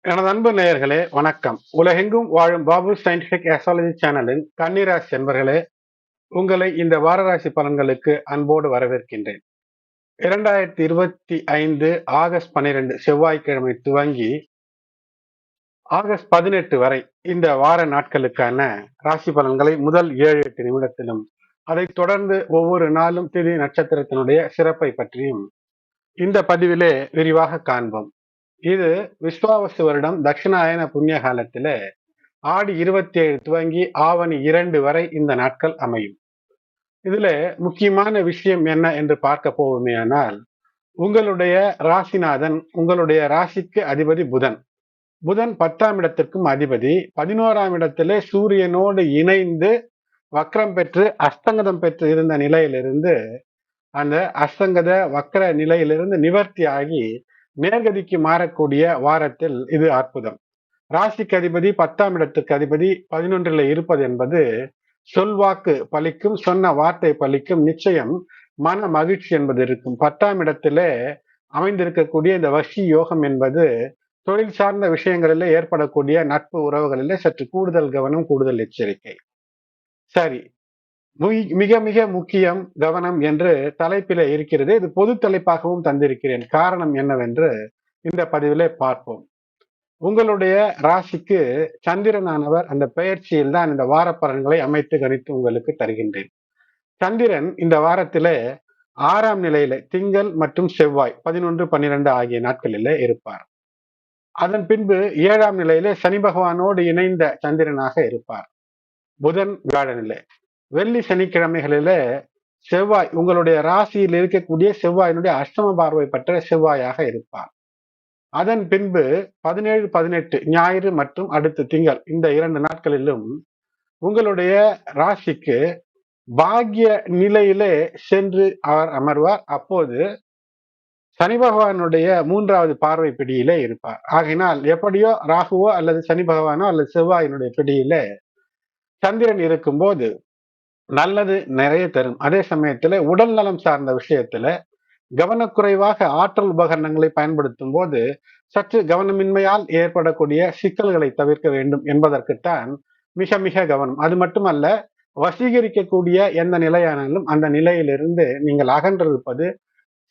எனது அன்பு நேயர்களே வணக்கம். உலகெங்கும் வாழும் பாபு சயின்டிபிக் அஸ்ட்ராலஜி சேனலின் கன்னிராசி என்பர்களே, உங்களை இந்த வாரராசி பலன்களுக்கு அன்போடு வரவேற்கின்றேன். 2025 ஆகஸ்ட் 12 செவ்வாய்க்கிழமை துவங்கி ஆகஸ்ட் 18 வரை இந்த வார நாட்களுக்கான ராசி பலன்களை முதல் 7-8 நிமிடத்திலும், அதைத் தொடர்ந்து ஒவ்வொரு நாளும் திதி நட்சத்திரத்தினுடைய சிறப்பை பற்றியும் இந்த பதிவிலே விரிவாக காண்போம். இது விஸ்வாவசு வருடம் தட்சிணாயன புண்ணிய காலத்திலே ஆடி 27 துவங்கி ஆவணி 2 வரை இந்த நாட்கள் அமையும். இதுல முக்கியமான விஷயம் என்ன என்று பார்க்க போவோமேயானால், உங்களுடைய ராசிநாதன் உங்களுடைய ராசிக்கு அதிபதி புதன். புதன் 10ஆம் இடத்திற்கும் அதிபதி. 11ஆம் இடத்திலே சூரியனோடு இணைந்து வக்ரம் பெற்று அஸ்தங்கதம் பெற்று இருந்த நிலையிலிருந்து அந்த அஸ்தங்கத வக்ர நிலையிலிருந்து நிவர்த்தி ஆகி நேர்கதிக்கு மாறக்கூடிய வாரத்தில் இது அற்புதம். ராசிக்கு அதிபதி 10ஆம் இடத்துக்கு அதிபதி 11ல இருப்பது என்பது சொல்வாக்கு பலிக்கும், சொன்ன வார்த்தை பலிக்கும், நிச்சயம் மன மகிழ்ச்சி என்பது இருக்கும். 10ஆம் இடத்திலே அமைந்திருக்கக்கூடிய இந்த வஷி யோகம் என்பது தொழில் சார்ந்த விஷயங்களிலே ஏற்படக்கூடிய நட்பு உறவுகளிலே சற்று கூடுதல் கவனம், கூடுதல் எச்சரிக்கை. சரி, மிக மிக முக்கியம் கவனம் என்று தலைப்பிலே இருக்கிறது. இது பொது தலைப்பாகவும் தந்திருக்கிறேன். காரணம் என்னவென்று இந்த பதிவிலே பார்ப்போம். உங்களுடைய ராசிக்கு சந்திரனானவர் அந்த பெயர்ச்சியில் தான் இந்த வார பலன்களை அமைத்து கணித்து உங்களுக்கு தருகின்றேன். சந்திரன் இந்த வாரத்திலே 6ஆம் நிலையில திங்கள் மற்றும் செவ்வாய் 11, 12 ஆகிய நாட்களிலே இருப்பார். அதன் பின்பு 7ஆம் நிலையிலே சனி பகவானோடு இணைந்த சந்திரனாக இருப்பார். புதன் வியாழனிலே, வெள்ளி சனிக்கிழமைகளிலே செவ்வாய் உங்களுடைய ராசியில் இருக்கக்கூடிய செவ்வாயினுடைய அஷ்டம பார்வை பெற்ற செவ்வாயாக இருப்பார். அதன் பின்பு 17, 18 ஞாயிறு மற்றும் அடுத்து திங்கள் இந்த 2 நாட்களிலும் உங்களுடைய ராசிக்கு பாக்ய நிலையிலே சென்று அவர் அமர்வார். அப்போது சனி பகவானுடைய 3வது பார்வை பிடியிலே இருப்பார். ஆகினால் எப்படியோ ராகுவோ அல்லது சனி பகவானோ அல்லது செவ்வாயினுடைய பிடியிலே சந்திரன் இருக்கும்போது நல்லது நிறைய தரும். அதே சமயத்துல உடல் நலம் சார்ந்த விஷயத்துல கவனக்குறைவாக ஆற்றல் உபகரணங்களை பயன்படுத்தும் போது சற்று கவனமின்மையால் ஏற்படக்கூடிய சிக்கல்களை தவிர்க்க வேண்டும் என்பதற்குத்தான் மிக மிக கவனம். அது மட்டுமல்ல, வசீகரிக்கக்கூடிய எந்த நிலையானாலும் அந்த நிலையிலிருந்து நீங்கள் அகன்றிருப்பது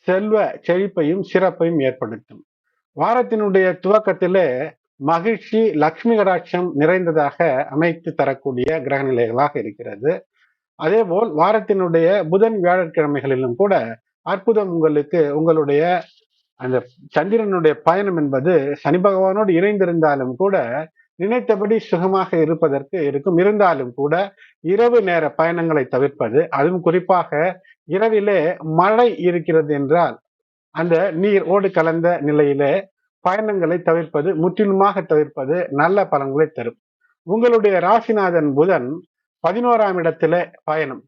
செல்வ செழிப்பையும் சிறப்பையும் ஏற்படுத்தும். வாரத்தினுடைய துவக்கத்திலே மகிழ்ச்சி, லக்ஷ்மி கடாட்சம் நிறைந்ததாக அமைத்து தரக்கூடிய கிரக நிலைகளாக இருக்கிறது. அதே போல் வாரத்தினுடைய புதன் வியாழக்கிழமைகளிலும் கூட அற்புதம் உங்களுக்கு உங்களுடைய அந்த சந்திரனுடைய பயணம் என்பது சனி பகவானோடு இணைந்திருந்தாலும் கூட நினைத்தபடி சுகமாக இருப்பதற்கு இருக்கும். இருந்தாலும் கூட இரவு நேர பயணங்களை தவிர்ப்பது, அதுவும் குறிப்பாக இரவிலே மழை இருக்கிறது என்றால் அந்த நீர் ஓடு கலந்த நிலையிலே பயணங்களை தவிர்ப்பது, முற்றிலுமாக தவிர்ப்பது நல்ல பலன்களை தரும். உங்களுடைய ராசிநாதன் புதன் 11ஆம் இடத்துல பயணம்,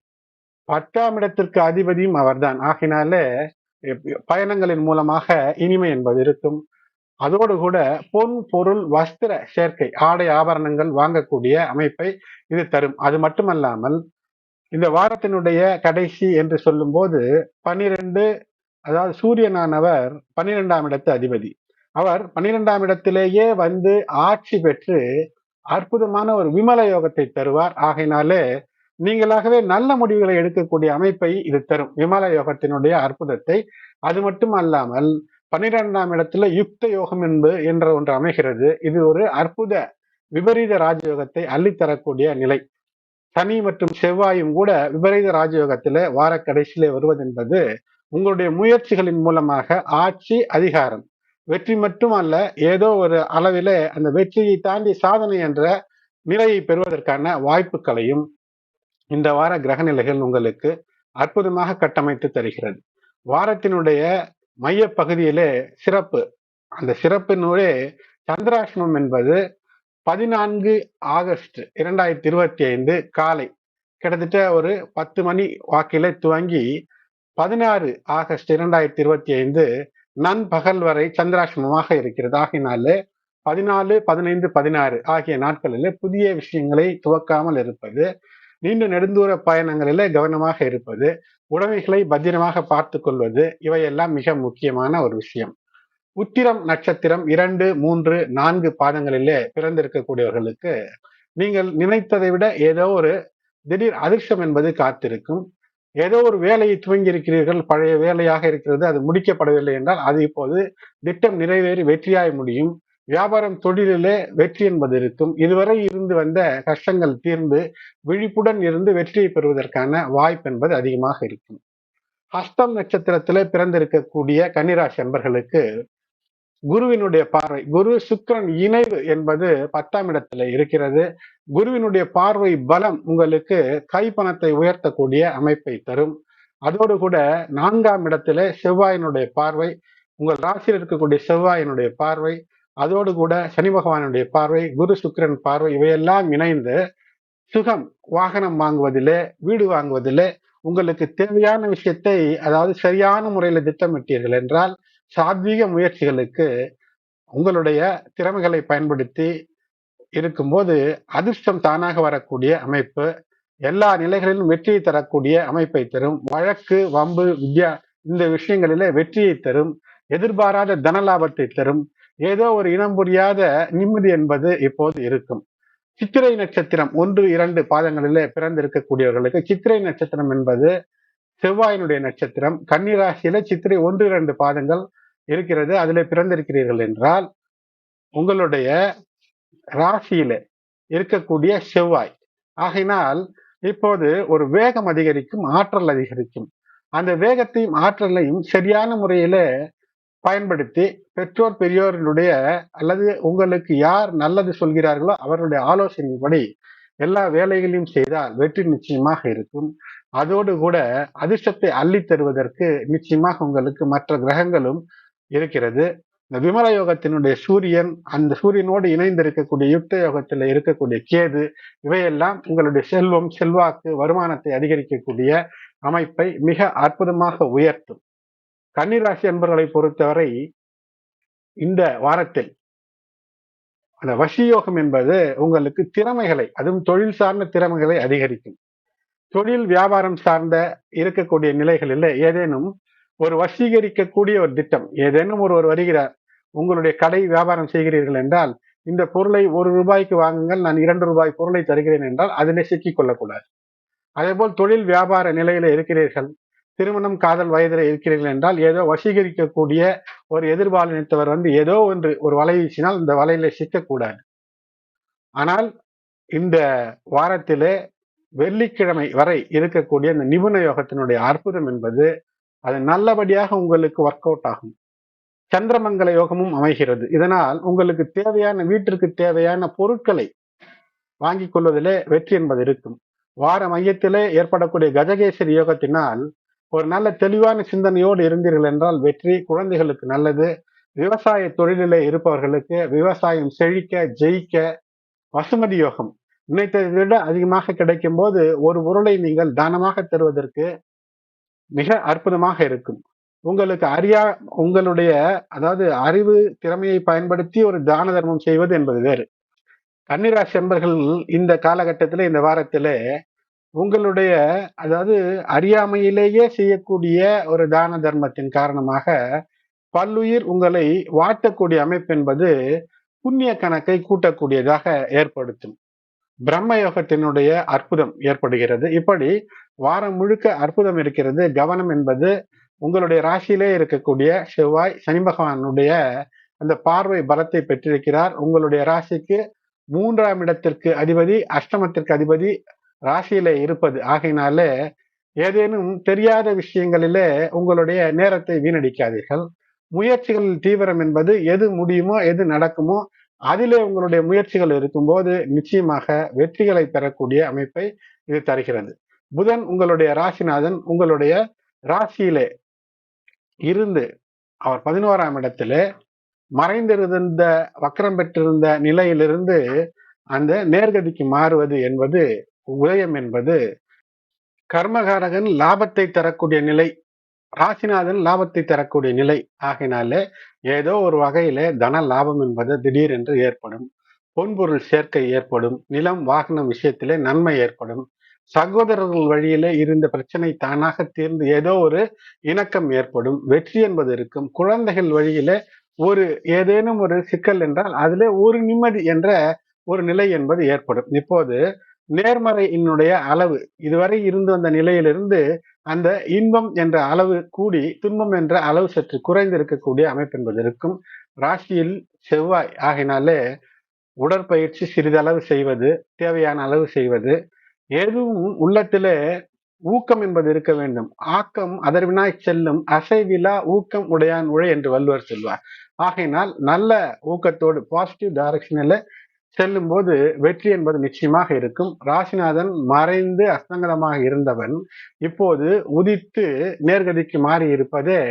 10ஆம் இடத்திற்கு அதிபதியும் அவர்தான். ஆகினாலே பயணங்களின் மூலமாக இனிமை என்பது இருக்கும். அதோடு கூட பொன் பொருள் வஸ்திர சேர்க்கை, ஆடை ஆபரணங்கள் வாங்கக்கூடிய அமைப்பை இது தரும். அது மட்டுமல்லாமல் இந்த வாரத்தினுடைய கடைசி என்று சொல்லும் போது 12, அதாவது சூரியனானவர் 12ஆம் இடத்து அதிபதி. அவர் 12ஆம் இடத்திலேயே வந்து ஆட்சி பெற்று அற்புதமான ஒரு விமல யோகத்தை தருவார். ஆகையினாலே நீங்களாகவே நல்ல முடிவுகளை எடுக்கக்கூடிய அமைப்பை இது தரும், விமல யோகத்தினுடைய அற்புதத்தை. அது மட்டும் அல்லாமல் 12ஆம் இடத்துல யுக்த யோகம் என்ற ஒன்று அமைகிறது. இது ஒரு அற்புத விபரீத ராஜயோகத்தை அள்ளித்தரக்கூடிய நிலை. சனி மற்றும் செவ்வாயும் கூட விபரீத ராஜயோகத்தில வார கடைசியிலே வருவது என்பது உங்களுடைய முயற்சிகளின் மூலமாக ஆட்சி, அதிகாரம், வெற்றி மட்டும் அல்ல, ஏதோ ஒரு அளவிலே அந்த வெற்றியை தாண்டி சாதனை என்ற நிலையை பெறுவதற்கான வாய்ப்புகளையும் இந்த வார கிரக நிலைகள் உங்களுக்கு அற்புதமாக கட்டமைத்து தருகிறது. வாரத்தினுடைய மைய பகுதியிலே சிறப்பு, அந்த சிறப்பினுடைய சந்திராஷ்டமம் என்பது 14 ஆகஸ்ட் 2025 காலை கிட்டத்தட்ட ஒரு 10 மணி வாக்கிலே துவங்கி 16 ஆகஸ்ட் 2025 நண்பகல் வரை சந்திராஷ்டமமாக இருக்கிறது. ஆகினாலே 14, 15, 16 ஆகிய நாட்களிலே புதிய விஷயங்களை துவக்காமல் இருப்பது, நீண்ட நெடுந்தூர பயணங்களிலே கவனமாக இருப்பது, உடைமைகளை பத்திரமாக பார்த்து கொள்வது, இவையெல்லாம் மிக முக்கியமான ஒரு விஷயம். உத்திரம் நட்சத்திரம் 2, 3, 4 பாதங்களிலே பிறந்திருக்கக்கூடியவர்களுக்கு நீங்கள் நினைத்ததை விட ஏதோ ஒரு திடீர் அதிர்ஷ்டம் என்பது காத்திருக்கும். ஏதோ ஒரு வேலையை துவங்கி இருக்கிறீர்கள், பழைய வேலையாக இருக்கிறது, அது முடிக்கப்படவில்லை என்றால் அது இப்போது திட்டம் நிறைவேறி வெற்றியாய் முடியும். வியாபாரம் தொழிலிலே வெற்றி என்பது இருக்கும். இதுவரை இருந்து வந்த கஷ்டங்கள் தீர்ந்து விழிப்புடன் இருந்து வெற்றியை பெறுவதற்கான வாய்ப்பு என்பது அதிகமாக இருக்கும். ஹஸ்தம் நட்சத்திரத்திலே பிறந்திருக்கக்கூடிய கன்னிராசி அன்பர்களுக்கு குருவினுடைய பார்வை, குரு சுக்கிரன் இணைவு என்பது 10ஆம் இடத்துல இருக்கிறது. குருவினுடைய பார்வை பலம் உங்களுக்கு கைப்பணத்தை உயர்த்தக்கூடிய அமைப்பை தரும். அதோடு கூட 4ஆம் இடத்துல செவ்வாயினுடைய பார்வை, உங்கள் ராசியில் இருக்கக்கூடிய செவ்வாயினுடைய பார்வை, அதோடு கூட சனி பகவானுடைய பார்வை, குரு சுக்கிரன் பார்வை, இவையெல்லாம் இணைந்து சுகம், வாகனம் வாங்குவதிலே, வீடு வாங்குவதிலே உங்களுக்கு தேவையான விஷயத்தை, அதாவது சரியான முறையில திட்டமிட்டீர்கள் என்றால் சாத்வீக முயற்சிகளுக்கு உங்களுடைய திறமைகளை பயன்படுத்தி இருக்கும்போது அதிர்ஷ்டம் தானாக வரக்கூடிய அமைப்பு, எல்லா நிலைகளிலும் வெற்றியை தரக்கூடிய அமைப்பை தரும். வழக்கு, வம்பு, வித்யா இந்த விஷயங்களிலே வெற்றியை தரும். எதிர்பாராத தன லாபத்தை தரும். ஏதோ ஒரு இனம் புரியாத நிம்மதி என்பது இப்போது இருக்கும். சித்திரை நட்சத்திரம் 1, 2 பாதங்களிலே பிறந்திருக்கக்கூடியவர்களுக்கு சித்திரை நட்சத்திரம் என்பது செவ்வாயினுடைய நட்சத்திரம். கன்னிராசியில சித்திரை 1, 2 பாதங்கள் இருக்கிறது. அதிலே பிறந்திருக்கிறீர்கள் என்றால் உங்களுடைய ராசியில இருக்கக்கூடிய செவ்வாய், ஆகையினால் இப்போது ஒரு வேகம் அதிகரிக்கும், ஆற்றல் அதிகரிக்கும். அந்த வேகத்தையும் ஆற்றலையும் சரியான முறையில பயன்படுத்தி பெற்றோர் பெரியோர்களுடைய அல்லது உங்களுக்கு யார் நல்லது சொல்கிறார்களோ அவர்களுடைய ஆலோசனைப்படி எல்லா வேலைகளையும் செய்தால் வெற்றி நிச்சயமாக இருக்கும். அதோடு கூட அதிர்ஷ்டத்தை அள்ளி தருவதற்கு நிச்சயமாக உங்களுக்கு மற்ற கிரகங்களும் இருக்கிறது. இந்த விமல யோகத்தினுடைய சூரியன், அந்த சூரியனோடு இணைந்து இருக்கக்கூடிய யுக்த யோகத்தில் இருக்கக்கூடிய கேது, இவையெல்லாம் உங்களுடைய செல்வம், செல்வாக்கு, வருமானத்தை அதிகரிக்கக்கூடிய அமைப்பை மிக அற்புதமாக உயர்த்தும். கன்னிராசி அன்பர்களை பொறுத்தவரை இந்த வாரத்தில் அந்த வசியோகம் என்பது உங்களுக்கு திறமைகளை, அதுவும் தொழில் சார்ந்த திறமைகளை அதிகரிக்கும். தொழில் வியாபாரம் சார்ந்த இருக்கக்கூடிய நிலைகளில் ஏதேனும் ஒரு வசீகரிக்கக்கூடிய ஒரு திட்டம், ஏதேனும் ஒருவர் வருகிறார், உங்களுடைய கடை வியாபாரம் செய்கிறீர்கள் என்றால் இந்த பொருளை ₹1 வாங்குங்கள், நான் ₹2 பொருளை தருகிறேன் என்றால் அதிலே சிக்கிக் கொள்ளக்கூடாது. அதே போல் தொழில் வியாபார நிலையில இருக்கிறீர்கள், திருமணம் காதல் வயதில் இருக்கிறீர்கள் என்றால் ஏதோ வசீகரிக்கக்கூடிய ஒரு எதிர்பாலினத்தவர் வந்து ஏதோ ஒன்று ஒரு வலை வீசினால் இந்த வலையில சிக்கக்கூடாது. ஆனால் இந்த வாரத்திலே வெள்ளிக்கிழமை வரை இருக்கக்கூடிய இந்த நிபுண யோகத்தினுடைய அற்புதம் என்பது அது நல்லபடியாக உங்களுக்கு ஒர்க் அவுட் ஆகும். சந்திரமங்கல யோகமும் அமைகிறது. இதனால் உங்களுக்கு தேவையான, வீட்டிற்கு தேவையான பொருட்களை வாங்கிக் கொள்வதிலே வெற்றி என்பது இருக்கும். வார மையத்திலே ஏற்படக்கூடிய கஜகேசரி யோகத்தினால் ஒரு நல்ல தெளிவான சிந்தனையோடு இருந்தீர்கள் என்றால் வெற்றி. குழந்தைகளுக்கு நல்லது. விவசாய தொழிலிலே இருப்பவர்களுக்கு விவசாயம் செழிக்க, ஜெயிக்க. வசுமதி யோகம் நினைத்ததை விட அதிகமாக கிடைக்கும் போது ஒரு பொருளை நீங்கள் தானமாக தருவதற்கு மிக அற்புதமாக இருக்கும். உங்களுக்கு உங்களுடைய அதாவது அறிவு திறமையை பயன்படுத்தி ஒரு தான தர்மம் செய்வது என்பது வேறு. கன்னிராசி அன்பர்கள் இந்த காலகட்டத்திலே, இந்த வாரத்திலே உங்களுடைய அதாவது அறியாமையிலேயே செய்யக்கூடிய ஒரு தான தர்மத்தின் காரணமாக பல்லுயிர் உங்களை வாட்டக்கூடிய அமைப்பு என்பது புண்ணிய கணக்கை கூட்டக்கூடியதாக ஏற்படுத்தும். பிரம்ம யோகத்தினுடைய அற்புதம் ஏற்படுகிறது. இப்படி வாரம் முழுக்க அற்புதம் இருக்கிறது. கவனம் என்பது உங்களுடைய ராசியிலே இருக்கக்கூடிய செவ்வாய், சனி பகவானுடைய அந்த பார்வை பலத்தை பெற்றிருக்கிறார். உங்களுடைய ராசிக்கு 3ஆம் இடத்திற்கு அதிபதி, அஷ்டமத்திற்கு அதிபதி ராசியிலே இருப்பது ஆகையினாலே ஏதேனும் தெரியாத விஷயங்களிலே உங்களுடைய நேரத்தை வீணடிக்காதீர்கள். முயற்சிகளில் தீவிரம் என்பது எது முடியுமோ, எது நடக்குமோ அதிலே உங்களுடைய முயற்சிகள் இருக்கும்போது நிச்சயமாக வெற்றிகளை பெறக்கூடிய அமைப்பை இது தருகிறது. புதன் உங்களுடைய ராசிநாதன் உங்களுடைய ராசியிலே இருந்து அவர் 11ஆம் இடத்திலே மறைந்திருந்த, வக்கரம் பெற்றிருந்த நிலையிலிருந்து அந்த நேர்கதிக்கு மாறுவது என்பது, உதயம் என்பது கர்மகாரகன் லாபத்தை தரக்கூடிய நிலை, ராசிநாதன் லாபத்தை தரக்கூடிய நிலை ஆகினாலே ஏதோ ஒரு வகையில தன லாபம் என்பது திடீரென்று ஏற்படும். பொன்பொருள் சேர்க்கை ஏற்படும். நிலம் வாகனம் விஷயத்திலே நன்மை ஏற்படும். சகோதரர்கள் வழியிலே இருந்த பிரச்சனை தானாக தீர்ந்து ஏதோ ஒரு இணக்கம் ஏற்படும். வெற்றி என்பது இருக்கும். குழந்தைகள் வழியிலே ஒரு ஏதேனும் ஒரு சிக்கல் என்றால் அதிலே ஒரு நிம்மதி என்ற ஒரு நிலை என்பது ஏற்படும். இப்போது நேர்மறையினுடைய அளவு இதுவரை இருந்து வந்த நிலையிலிருந்து அந்த இன்பம் என்ற அளவு கூடி துன்பம் என்ற அளவு சற்று குறைந்து இருக்கக்கூடிய அமைப்பு என்பது இருக்கும். ராசியில் செவ்வாய் ஆகினாலே உடற்பயிற்சி சிறிதளவு செய்வது, தேவையான அளவு செய்வது, எதுவும் உள்ளத்திலே ஊக்கம் என்பது இருக்க வேண்டும். ஆக்கம் அதர்வினாய் செல்லும் அசைவிலா ஊக்கம் உடையான் உழை என்று வள்ளுவர் சொல்வார். ஆகையினால் நல்ல ஊக்கத்தோடு பாசிட்டிவ் டைரக்ஷனில் செல்லும் போது வெற்றி என்பது நிச்சயமாக இருக்கும். ராசிநாதன் மறைந்து அஸ்தங்கலமாக இருந்தவன் இப்போது உதித்து நேர்கதிக்கு மாறி இருப்பதே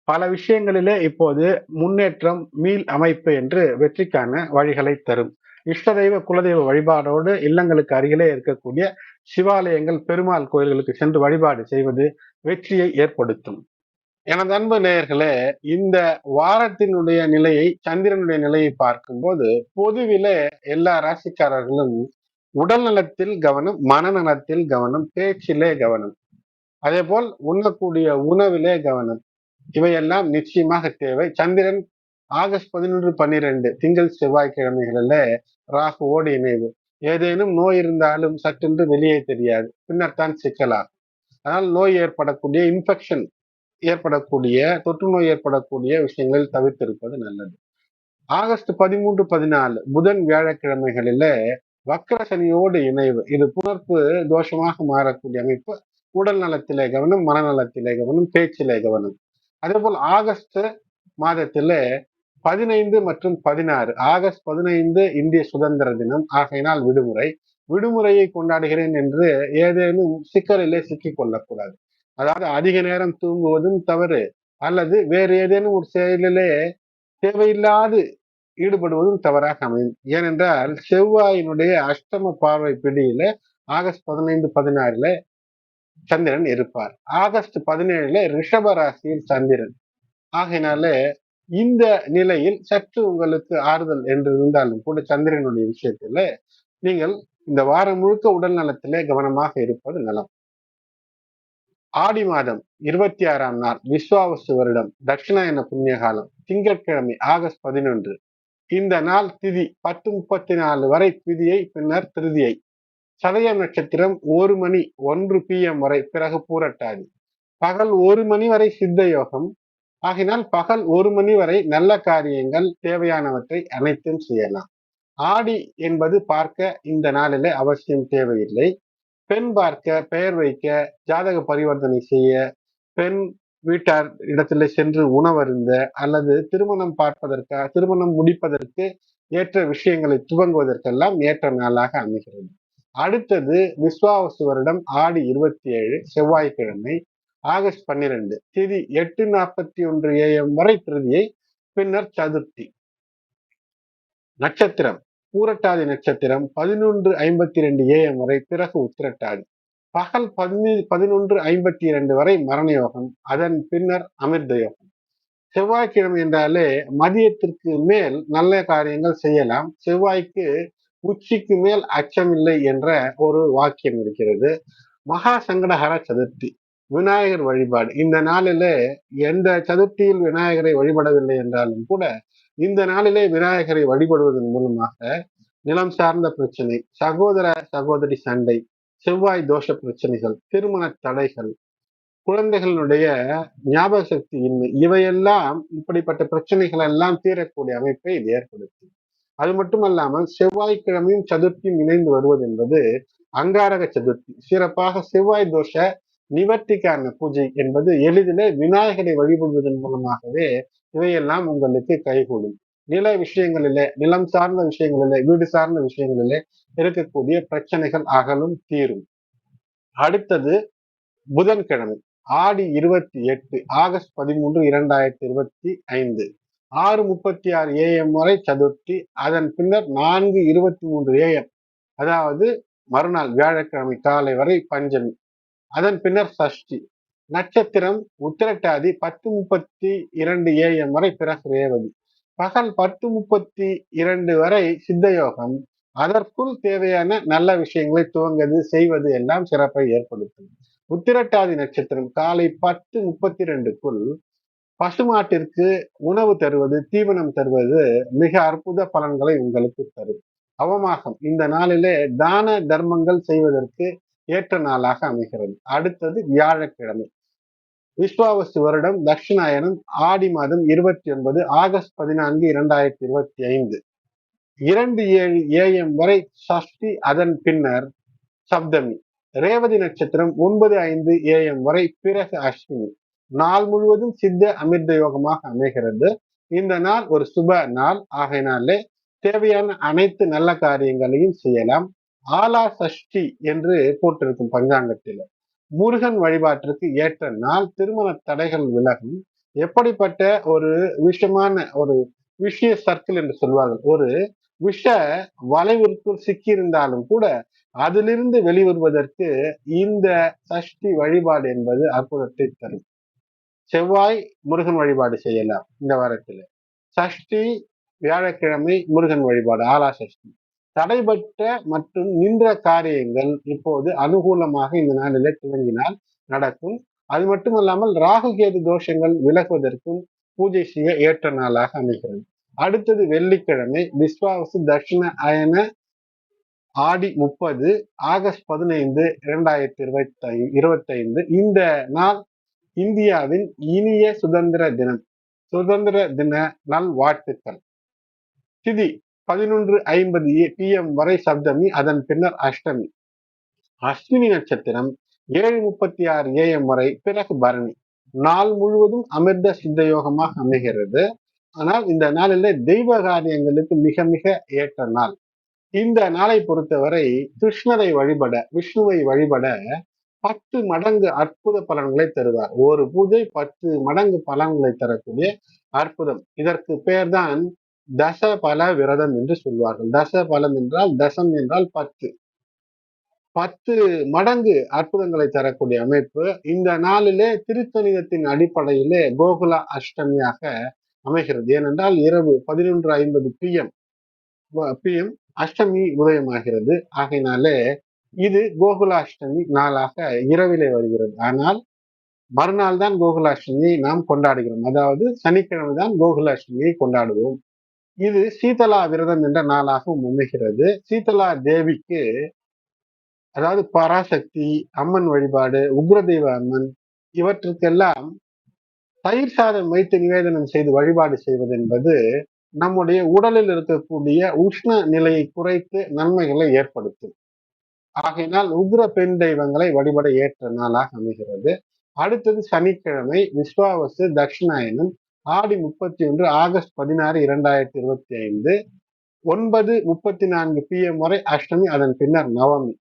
பல விஷயங்களிலே இப்போது முன்னேற்றம் மீள் அமைப்பு என்று வெற்றிக்கான வழிகளை தரும். இஷ்ட தெய்வ குலதெய்வ வழிபாடோடு இல்லங்களுக்கு அருகிலே இருக்கக்கூடிய சிவாலயங்கள் பெருமாள் கோயில்களுக்கு சென்று வழிபாடு செய்வது வெற்றியை ஏற்படுத்தும். எனது அன்பு நேயர்களே, இந்த வாரத்தினுடைய நிலையை சந்திரனுடைய நிலையை பார்க்கும்போது பொதுவிலே எல்லா ராசிக்காரர்களும் உடல் நலத்தில் கவனம், மனநலத்தில் கவனம், பேச்சிலே கவனம், அதே போல் உண்ணக்கூடிய உணவிலே கவனம், இவையெல்லாம் நிச்சயமாக தேவை. சந்திரன் ஆகஸ்ட் 11, 12 திங்கள் செவ்வாய்க்கிழமைகளில ராகுவோடு இணைவு. ஏதேனும் நோய் இருந்தாலும் சட்டென்று வெளியே தெரியாது, பின்னர் தான் சிக்கலாகும். அதனால் நோய் ஏற்படக்கூடிய இன்ஃபெக்ஷன் ஏற்படக்கூடிய தொற்று நோய் ஏற்படக்கூடிய விஷயங்களில் தவிர்த்திருப்பது நல்லது. ஆகஸ்ட் 13, 14 புதன் வியாழக்கிழமைகளில வக்கர சனியோடு இணைவு. இது புணர்ப்பு தோஷமாக மாறக்கூடிய அமைப்பு. உடல் நலத்திலே கவனம், மனநலத்திலே கவனம், பேச்சிலே கவனம். அதே போல் ஆகஸ்ட் மாதத்தில 15 மற்றும் 16 ஆகஸ்ட் 15 இந்திய சுதந்திர தினம் ஆகையினால் விடுமுறையை கொண்டாடுகிறேன் என்று ஏதேனும் சிக்கலிலே சிக்கிக் கொள்ளக்கூடாது. அதாவது அதிக நேரம் தூங்குவதும் தவறு, அல்லது வேறு ஏதேனும் ஒரு செயலிலே தேவையில்லாது ஈடுபடுவதும் தவறாக அமையும். ஏனென்றால் செவ்வாயினுடைய அஷ்டம பார்வை பிடியில ஆகஸ்ட் 15, 16 சந்திரன் இருப்பார். ஆகஸ்ட் 17 ரிஷப ராசியில் சந்திரன். ஆகையினால இந்த நிலையில் சற்று உங்களுக்கு ஆறுதல் என்று இருந்தாலும் கூட சந்திரனுடைய விஷயத்துல நீங்கள் இந்த வாரம் முழுக்க உடல் நலத்திலே கவனமாக இருப்பது நலம். ஆடி மாதம் 26ஆம் நாள் விஸ்வாவசு வருடம் தட்சிணாயன புண்ணிய காலம் திங்கட்கிழமை ஆகஸ்ட் 11. இந்த நாள் திதி 10:34 வரை திதியை, பின்னர் திருதியை. சதயம் நட்சத்திரம் 1 மணி 1 PM வரை, பிறகு பூரட்டாதி. பகல் 1 மணி வரை சித்த யோகம். ஆகினால் பகல் 1 மணி வரை நல்ல காரியங்கள் தேவையானவற்றை அனைத்தும் செய்யலாம். ஆடி என்பது பார்க்க இந்த நாளிலே அவசியம் தேவையில்லை. பெண் பார்க்க, பெயர் வைக்க, ஜாதக பரிவர்த்தனை செய்ய, பெண் வீட்டார் இடத்திலே சென்று உணவருந்த, அல்லது திருமணம் பார்ப்பதற்காக திருமணம் முடிப்பதற்கு ஏற்ற விஷயங்களை துவங்குவதற்கெல்லாம் ஏற்ற நாளாக அமைகிறது. அடுத்தது விஸ்வாவசு வருடம் ஆடி 27 செவ்வாய்க்கிழமை ஆகஸ்ட் 12 திதி 8:41 AM வரை திருதியை, பின்னர் சதுர்த்தி. நட்சத்திரம் பூரட்டாதி நட்சத்திரம் 11:52 AM வரை, பிறகு உத்திரட்டாதி. பகல் 11:52 வரை மரண யோகம், அதன் பின்னர் அமிர்த யோகம். செவ்வாய்க்கிழமை என்றாலே மதியத்திற்கு மேல் நல்ல காரியங்கள் செய்யலாம். செவ்வாய்க்கு உச்சிக்கு மேல் அச்சமில்லை என்ற ஒரு வாக்கியம் இருக்கிறது. மகா சங்கடஹர சதுர்த்தி, விநாயகர் வழிபாடு. இந்த நாளிலே எந்த சதுர்த்தியில் விநாயகரை வழிபடவில்லை என்றாலும் கூட இந்த நாளிலே விநாயகரை வழிபடுவதன் மூலமாக நிலம் சார்ந்த பிரச்சனை, சகோதர சகோதரி சண்டை, செவ்வாய் தோஷ பிரச்சனைகள், திருமண தடைகள், குழந்தைகளுடைய ஞாபக சக்தி இன்மை, இவையெல்லாம் இப்படிப்பட்ட பிரச்சனைகள் எல்லாம் தீரக்கூடிய அமைப்பை இது ஏற்படுத்தும். அது மட்டுமல்லாமல் செவ்வாய்க்கிழமையும் சதுர்த்தியும் இணைந்து வருவது என்பது அங்காரக சதுர்த்தி. சிறப்பாக செவ்வாய் தோஷ நிவர்த்திக்கான பூஜை என்பது எளிதிலே விநாயகரை வழிபடுவதன் மூலமாகவே இவையெல்லாம் உங்களுக்கு கைகூடும். நில விஷயங்களிலே, நிலம் சார்ந்த விஷயங்களிலே, வீடு சார்ந்த விஷயங்களிலே இருக்கக்கூடிய பிரச்சனைகள் அகலும், தீரும். அடுத்தது புதன்கிழமை ஆடி 28 ஆகஸ்ட் 13, 2025 6:36 AM வரை சதுர்த்தி, அதன் பின்னர் 4:23 AM, அதாவது மறுநாள் வியாழக்கிழமை காலை வரை பஞ்சமி, அதன் பின்னர் சஷ்டி. நட்சத்திரம் உத்திரட்டாதி 10:32 AM வரை, பிறகு ரேவதி. பகல் 10:32 வரை சித்த யோகம். அதற்குள் தேவையான நல்ல விஷயங்களை துவங்குவது, செய்வது எல்லாம் சிறப்பை ஏற்படுத்தும். உத்திரட்டாதி நட்சத்திரம் காலை 10:32க்குள் பசுமாட்டிற்கு உணவு தருவது, தீவனம் தருவது மிக அற்புத பலன்களை உங்களுக்கு தரும். அவமாகம் இந்த நாளிலே தான தர்மங்கள் செய்வதற்கு ஏற்ற நாளாக அமைகிறது. அடுத்தது வியாழக்கிழமை. விஸ்வாவசு வருடம் தட்சிணாயனம் ஆடி மாதம் 29 ஆகஸ்ட் 14 2025 2:07 AM வரை சஷ்டி, அதன் பின்னர் சப்தமி. ரேவதி நட்சத்திரம் 9:05 AM வரை, பிறகு அஷ்டமி. நாள் முழுவதும் சித்த அமிர்த யோகமாக அமைகிறது. இந்த நாள் ஒரு சுப நாள் ஆகையினாலே தேவையான அனைத்து நல்ல காரியங்களையும் செய்யலாம். ஆலா சஷ்டி என்று போட்டிருக்கும் பஞ்சாங்கத்தில். முருகன் வழிபாட்டிற்கு ஏற்ற நாள். திருமண தடைகள் விலகும். எப்படிப்பட்ட ஒரு விஷய சர்க்கிள் என்று சொல்வார்கள், ஒரு விஷ வளைவிற்குள் சிக்கியிருந்தாலும் கூட அதிலிருந்து வெளிவருவதற்கு இந்த சஷ்டி வழிபாடு என்பது அற்புதத்தை தரும். செவ்வாய் முருகன் வழிபாடு செய்யலாம் இந்த வாரத்தில். சஷ்டி வியாழக்கிழமை முருகன் வழிபாடு, ஆலா சஷ்டி. தடைபட்ட மற்றும் நின்ற காரியங்கள் இப்போது அனுகூலமாக இந்த நாளிலே துவங்கினால் நடக்கும். அது மட்டுமல்லாமல் ராகு கேது தோஷங்கள் விலகுவதற்கும் பூஜை செய்ய ஏற்ற நாளாக அமைகிறது. அடுத்தது வெள்ளிக்கிழமை. விஸ்வாவசு தட்சிண அயன ஆடி 30 ஆகஸ்ட் 15 2025. இந்த நாள் இந்தியாவின் இனிய சுதந்திர தின நல் வாழ்த்துக்கள். திதி 11:50 PM வரை சப்தமி, அதன் பின்னர் அஷ்டமி. அஸ்வினி நட்சத்திரம் 7:36 AM வரை, பிறகு பரணி. நாள் முழுவதும் அமிர்த சித்த யோகமாக அமைகிறது. ஆனால் இந்த நாளிலே தெய்வ காரியங்களுக்கு மிக மிக ஏற்ற நாள். இந்த நாளை பொறுத்தவரை கிருஷ்ணரை வழிபட, விஷ்ணுவை வழிபட 10 மடங்கு அற்புத பலன்களை தருவார். ஒரு பூஜை 10 மடங்கு பலன்களை தரக்கூடிய அற்புதம். இதற்கு பெயர்தான் தச பல விரதம் என்று சொல்வார்கள். தச பலம் என்றால், தசம் என்றால் 10 மடங்கு அற்புதங்களை தரக்கூடிய அமைப்பு. இந்த நாளிலே திருத்தணிதத்தின் அடிப்படையிலே கோகுல அஷ்டமியாக அமைகிறது. ஏனென்றால் இரவு 11:50 PM அஷ்டமி உதயமாகிறது. ஆகையினாலே இது கோகுலாஷ்டமி நாளாக இரவிலே வருகிறது. ஆனால் மறுநாள் தான் கோகுலாஷ்டமியை நாம் கொண்டாடுகிறோம். அதாவது சனிக்கிழமை தான் கோகுலாஷ்டமியை கொண்டாடுவோம். இது சீதலா விரதம் என்ற நாளாகவும் அமைகிறது. சீதலா தேவிக்கு, அதாவது பராசக்தி அம்மன் வழிபாடு, உக்ரதெய்வ அம்மன், இவற்றுக்கெல்லாம் தயிர் சாதம் வைத்து நிவேதனம் செய்து வழிபாடு செய்வது என்பது நம்முடைய உடலில் இருக்கக்கூடிய உஷ்ண நிலையை குறைத்து நன்மைகளை ஏற்படுத்தும். ஆகையினால் உக்ர பெண் தெய்வங்களை வழிபட ஏற்ற நாளாக அமைகிறது. அடுத்தது சனிக்கிழமை. விஸ்வாவசு தட்சிணாயனம் ஆடி 31 ஆகஸ்ட் 16 2025 9:34 PM வரை அஷ்டமி, அதன் பின்னர் நவமி.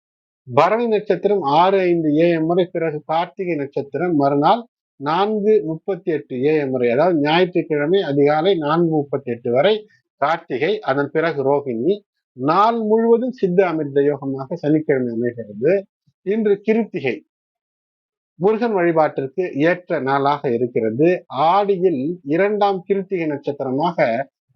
பரணி நட்சத்திரம் 6:05 AM வரை, பிறகு கார்த்திகை நட்சத்திரம் மறுநாள் 4:38 AM வரை, அதாவது ஞாயிற்றுக்கிழமை அதிகாலை 4:38 வரை கார்த்திகை, அதன் பிறகு ரோகிணி. நாள் முழுவதும் சித்த அமிர்த யோகமாக சனிக்கிழமை அமைகிறது. இன்று கிருத்திகை, முருகன் வழிபாட்டிற்கு ஏற்ற நாளாக இருக்கிறது. ஆடியில் 2ஆம் கிருத்திகை நட்சத்திரமாக,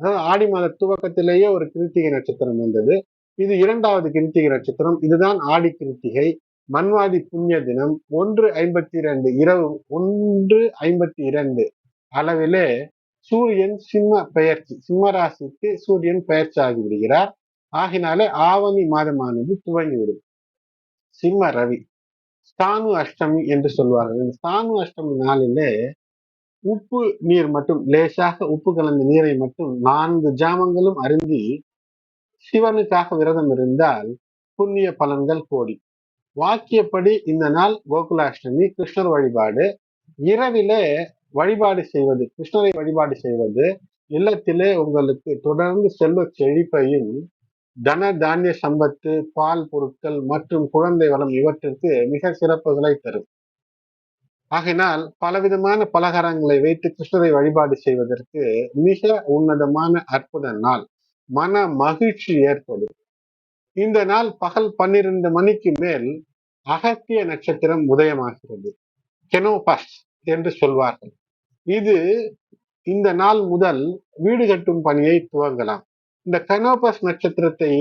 அதாவது ஆடி மாத துவக்கத்திலேயே ஒரு கிருத்திகை நட்சத்திரம் வந்தது. இது 2வது கிருத்திகை நட்சத்திரம். இதுதான் ஆடி கிருத்திகை. மன்வாதி புண்ணிய தினம். 1:52 இரவு 1:52 அளவிலே சூரியன் சிம்ம ராசிக்கு சூரியன் பெயர்ச்சி ஆகிவிடுகிறார். ஆகினாலே ஆவணி மாதமானது துவங்கிவிடும். சிம்ம ரவி ஸ்தானு அஷ்டமி என்று சொல்வார்கள். இந்த ஸ்தானு அஷ்டமி நாளிலே உப்பு நீர் மட்டும், லேசாக உப்பு கலந்த நீரை மட்டும் 4 ஜாமங்களும் அருந்தி சிவனுக்காக விரதம் இருந்தால் புண்ணிய பலன்கள் கோடி. வாக்கியப்படி இந்த நாள் கோகுலாஷ்டமி, கிருஷ்ணர் வழிபாடு. இரவிலே வழிபாடு செய்வது, கிருஷ்ணரை வழிபாடு செய்வது இல்லத்திலே உங்களுக்கு தொடர்ந்து செல்வ செழிப்பையும், தன தானிய சம்பத்து, பால் பொருட்கள் மற்றும் குழந்தை வளம் இவற்றிற்கு மிக சிறப்புகளை தரும். ஆகினால் பலவிதமான பலகாரங்களை வைத்து கிருஷ்ணரை வழிபாடு செய்வதற்கு மிக உன்னதமான அற்புத நாள். மன மகிழ்ச்சி ஏற்படும். இந்த நாள் பகல் 12 மணிக்கு மேல் அகத்திய நட்சத்திரம் உதயமாகிறது. கெனோபஸ் என்று சொல்வார்கள். இது இந்த நாள் முதல் வீடு கட்டும் பணியை துவங்கலாம். இந்த கெனோபஸ் நட்சத்திரத்தை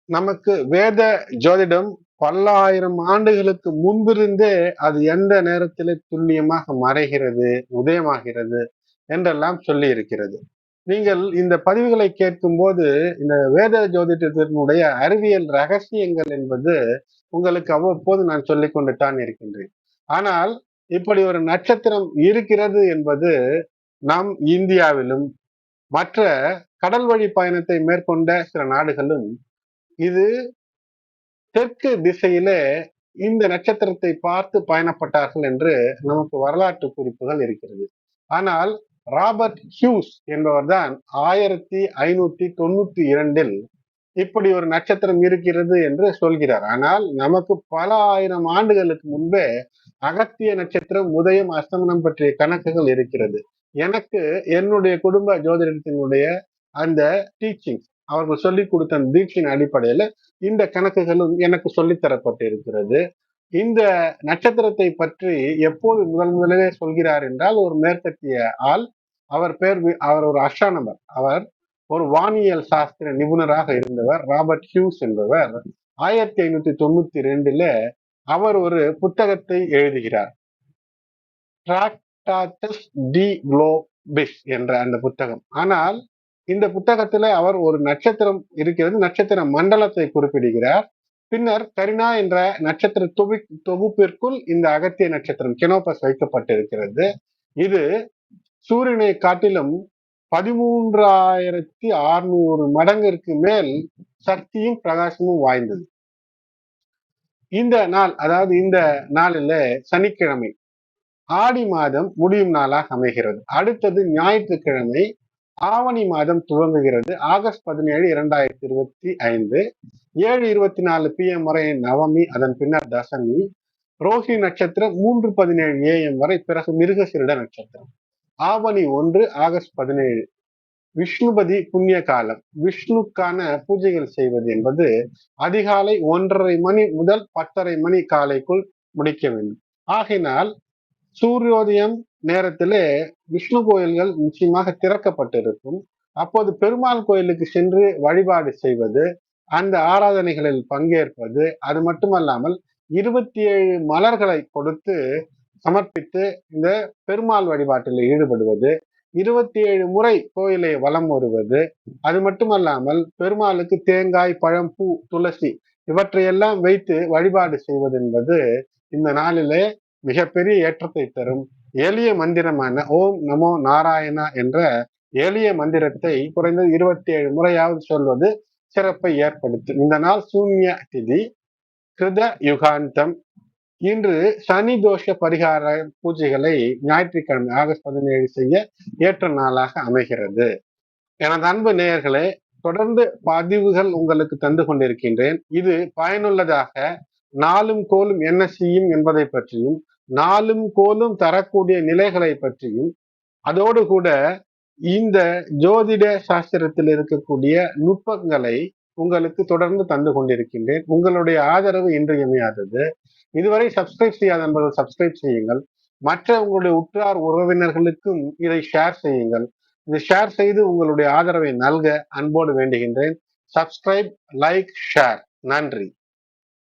நமக்கு வேத ஜோதிடம் பல்லாயிரம் ஆண்டுகளுக்கு முன்பிருந்தே அது எந்த நேரத்திலே துல்லியமாக மறைகிறது, உதயமாகிறது, என்றெல்லாம் சொல்லி இருக்கிறது. நீங்கள் இந்த பதிவுகளை கேட்கும் போது இந்த வேத ஜோதிடத்தினுடைய அறிவியல் ரகசியங்கள் என்பது உங்களுக்கு அவ்வப்போது நான் சொல்லிக் கொண்டு தான் இருக்கின்றேன். ஆனால் இப்படி ஒரு நட்சத்திரம் இருக்கிறது என்பது நம் இந்தியாவிலும் மற்ற கடல் வழி பயணத்தை மேற்கொண்ட சில நாடுகளும் இது தெற்கு திசையிலே இந்த நட்சத்திரத்தை பார்த்து பயணப்பட்டார்கள் என்று நமக்கு வரலாற்று குறிப்புகள் இருக்கிறது. ஆனால் ராபர்ட் ஹியூஸ் என்பவர் தான் 1592 இப்படி ஒரு நட்சத்திரம் இருக்கிறது என்று சொல்கிறார். ஆனால் நமக்கு பல ஆயிரம் ஆண்டுகளுக்கு முன்பே அகத்திய நட்சத்திரம் உதயம் அஸ்தமனம் பற்றிய கணக்குகள் இருக்கிறது. எனக்கு என்னுடைய குடும்ப ஜோதிடத்தினுடைய அந்த டீச்சிங் அவர்கள் சொல்லிக் கொடுத்த தீட்சின் அடிப்படையில இந்த கணக்குகளும் எனக்கு சொல்லித்தரப்பட்டு இருக்கிறது. இந்த நட்சத்திரத்தை பற்றி எப்போது முதலிலே சொல்கிறார் என்றால் ஒரு மேற்கத்திய ஆள், அவர் ஒரு அஸ்ட்ரானமர், அவர் ஒரு வானியல் சாஸ்திர நிபுணராக இருந்தவர் ராபர்ட் ஹியூஸ் என்பவர் 1592 அவர் ஒரு புத்தகத்தை எழுதுகிறார். ட்ராக்டாட்டஸ் டி குளோபிஸ் என்ற அந்த புத்தகம். ஆனால் இந்த புத்தகத்துல அவர் ஒரு நட்சத்திரம் இருக்கிறது, நட்சத்திர மண்டலத்தை குறிப்பிடுகிறார். பின்னர் கரினா என்ற நட்சத்திர தொகுப்பிற்குள் இந்த அகத்திய நட்சத்திரம் கெனோபஸ் வைக்கப்பட்டிருக்கிறது. இது சூரியனை காட்டிலும் 13,600 மடங்கிற்கு மேல் சக்தியும் பிரகாசமும் வாய்ந்தது. இந்த நாள், அதாவது இந்த நாளில சனிக்கிழமை ஆடி மாதம் முடியும் நாளாக அமைகிறது. அடுத்தது ஞாயிற்றுக்கிழமை ஆவணி மாதம் துவங்குகிறது. ஆகஸ்ட் 17, 2025 7:24 PM வரை நவமி, அதன் பின்னர் தசமி. ரோஹி நட்சத்திரம் 3:17 AM வரை, பிறகு மிருகசீரிட நட்சத்திரம். ஆவணி 1 ஆகஸ்ட் 17 விஷ்ணுபதி புண்ணிய காலம். விஷ்ணுக்கான பூஜைகள் செய்வது என்பது அதிகாலை 1:30 மணி முதல் 10:30 மணி காலைக்குள் முடிக்க வேண்டும். ஆகினால் சூரியோதயம் நேரத்திலே விஷ்ணு கோயில்கள் நிச்சயமாக திறக்கப்பட்டிருக்கும். அப்போது பெருமாள் கோயிலுக்கு சென்று வழிபாடு செய்வது, அந்த ஆராதனைகளில் பங்கேற்பது, அது மட்டுமல்லாமல் 27 மலர்களை கொடுத்து சமர்ப்பித்து இந்த பெருமாள் வழிபாட்டில் ஈடுபடுவது, 27 முறை கோயிலை வலம் வருவது, அது மட்டுமல்லாமல் பெருமாளுக்கு தேங்காய், பழம், பூ, துளசி இவற்றையெல்லாம் வைத்து வழிபாடு செய்வது என்பது இந்த நாளிலே மிகப்பெரிய ஏற்றத்தை தரும். எளிய மந்திரமான ஓம் நமோ நாராயணா என்ற எளிய மந்திரத்தை குறைந்தது 27 முறையாவது சொல்வது சிறப்பை ஏற்படுத்தும். இந்த நாள் சூன்ய திதி, கிருத யுகாந்தம். இன்று சனி தோஷ பரிகார பூஜைகளை ஞாயிற்றுக்கிழமை ஆகஸ்ட் 17 செய்ய ஏற்ற நாளாக அமைகிறது. எனது அன்பு நேயர்களே, தொடர்ந்து பதிவுகள் உங்களுக்கு தந்து கொண்டிருக்கின்றேன். இது பயனுள்ளதாக நாளும் கோலும் என்ன செய்யும் என்பதை பற்றியும், நாளும் கோலும் தரக்கூடிய நிலைகளை பற்றியும், அதோடு கூட இந்த ஜோதிட சாஸ்திரத்தில் இருக்கக்கூடிய நுட்பங்களை உங்களுக்கு தொடர்ந்து தந்து கொண்டிருக்கின்றேன். உங்களுடைய ஆதரவு இன்றியமையாதது. இதுவரை சப்ஸ்கிரைப் செய்யாத நண்பர்கள் சப்ஸ்கிரைப் செய்யுங்கள். மற்ற உங்களுடைய உற்றார் உறவினர்களுக்கும் இதை ஷேர் செய்யுங்கள். இதை ஷேர் செய்து உங்களுடைய ஆதரவை நல்க அன்போடு வேண்டுகின்றேன். Subscribe, like, share. நன்றி.